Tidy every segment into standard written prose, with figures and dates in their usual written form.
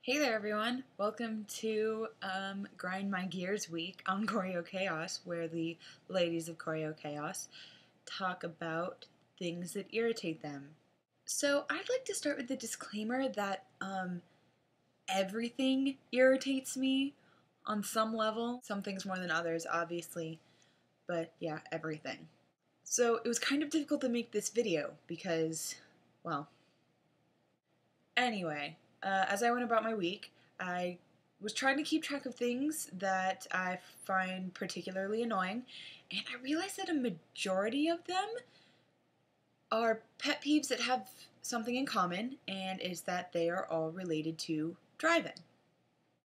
Hey there everyone, welcome to Grind My Gears week on Choreo Chaos, where the ladies of Choreo Chaos talk about things that irritate them. So I'd like to start with the disclaimer that everything irritates me on some level. Some things more than others, obviously, but yeah, everything. So it was kind of difficult to make this video because, well, anyway. As I went about my week, I was trying to keep track of things that I find particularly annoying, and I realized that a majority of them are pet peeves that have something in common, and is that they are all related to driving.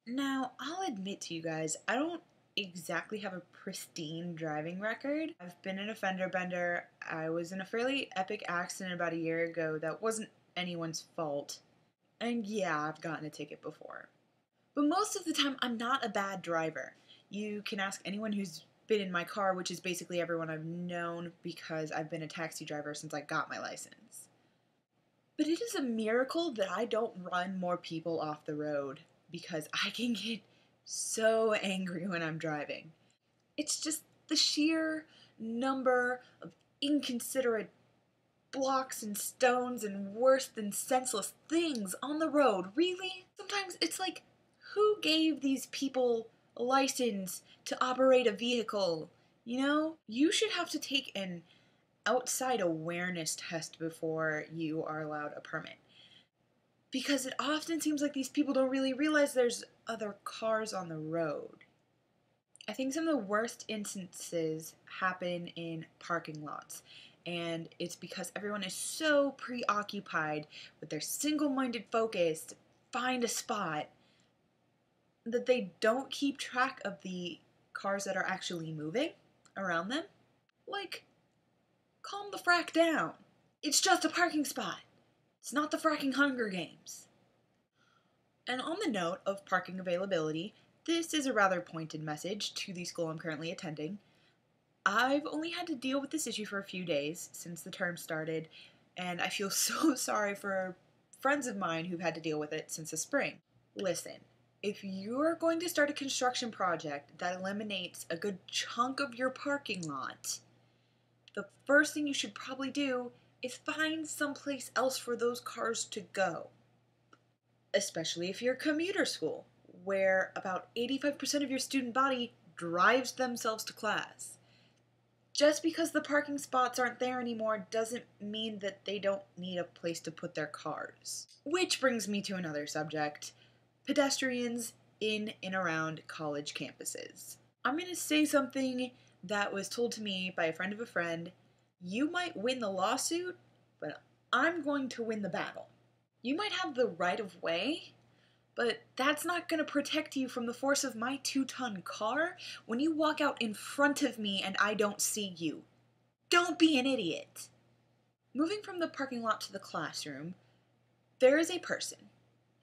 Now, I'll admit to you guys, I don't exactly have a pristine driving record. I've been in a fender bender. I was in a fairly epic accident about a year ago that wasn't anyone's fault. And yeah, I've gotten a ticket before. But most of the time, I'm not a bad driver. You can ask anyone who's been in my car, which is basically everyone I've known because I've been a taxi driver since I got my license. But it is a miracle that I don't run more people off the road because I can get so angry when I'm driving. It's just the sheer number of inconsiderate blocks and stones and worse than senseless things on the road. Really? Sometimes it's like, who gave these people a license to operate a vehicle? You know? You should have to take an outside awareness test before you are allowed a permit. Because it often seems like these people don't really realize there's other cars on the road. I think some of the worst instances happen in parking lots. And it's because everyone is so preoccupied with their single-minded focus to find a spot that they don't keep track of the cars that are actually moving around them. Like, calm the frack down. It's just a parking spot. It's not the fracking Hunger Games. And on the note of parking availability, this is a rather pointed message to the school I'm currently attending. I've only had to deal with this issue for a few days since the term started, and I feel so sorry for friends of mine who've had to deal with it since the spring. Listen, if you're going to start a construction project that eliminates a good chunk of your parking lot, the first thing you should probably do is find someplace else for those cars to go. Especially if you're a commuter school, where about 85% of your student body drives themselves to class. Just because the parking spots aren't there anymore doesn't mean that they don't need a place to put their cars. Which brings me to another subject: pedestrians in and around college campuses. I'm going to say something that was told to me by a friend of a friend. You might win the lawsuit, but I'm going to win the battle. You might have the right of way, but that's not going to protect you from the force of my 2-ton car when you walk out in front of me and I don't see you. Don't be an idiot. Moving from the parking lot to the classroom, there is a person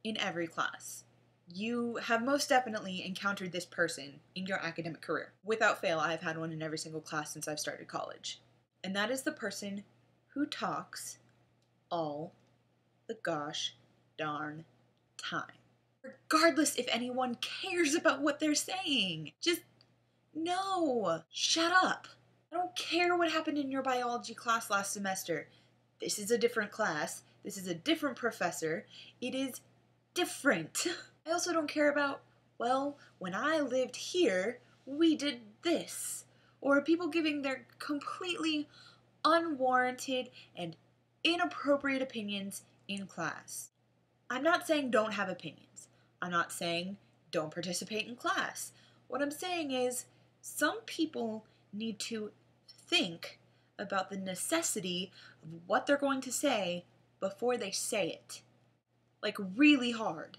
in every class. You have most definitely encountered this person in your academic career. Without fail, I've had one in every single class since I've started college. And that is the person who talks all the gosh darn time. Regardless if anyone cares about what they're saying. Just, no, shut up. I don't care what happened in your biology class last semester. This is a different class. This is a different professor. It is different. I also don't care about, well, when I lived here, we did this. Or people giving their completely unwarranted and inappropriate opinions in class. I'm not saying don't have opinions. I'm not saying don't participate in class. What I'm saying is some people need to think about the necessity of what they're going to say before they say it. Like, really hard.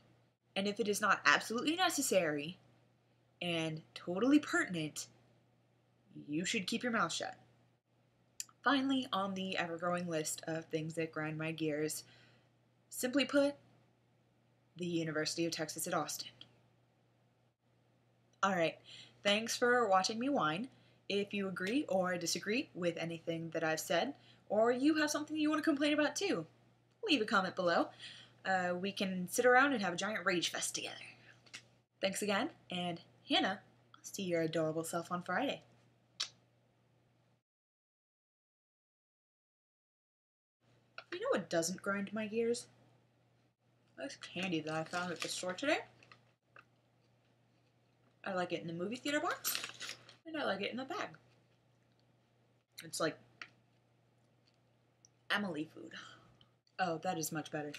And if it is not absolutely necessary and totally pertinent, you should keep your mouth shut. Finally, on the ever-growing list of things that grind my gears, simply put, the University of Texas at Austin. Alright, thanks for watching me whine. If you agree or disagree with anything that I've said, or you have something you want to complain about too, leave a comment below. we can sit around and have a giant rage fest together. Thanks again, and Hannah, I'll see your adorable self on Friday. You know what doesn't grind my gears? This candy that I found at the store today. I like it in the movie theater box, and I like it in the bag. It's like Emily food. Oh, that is much better.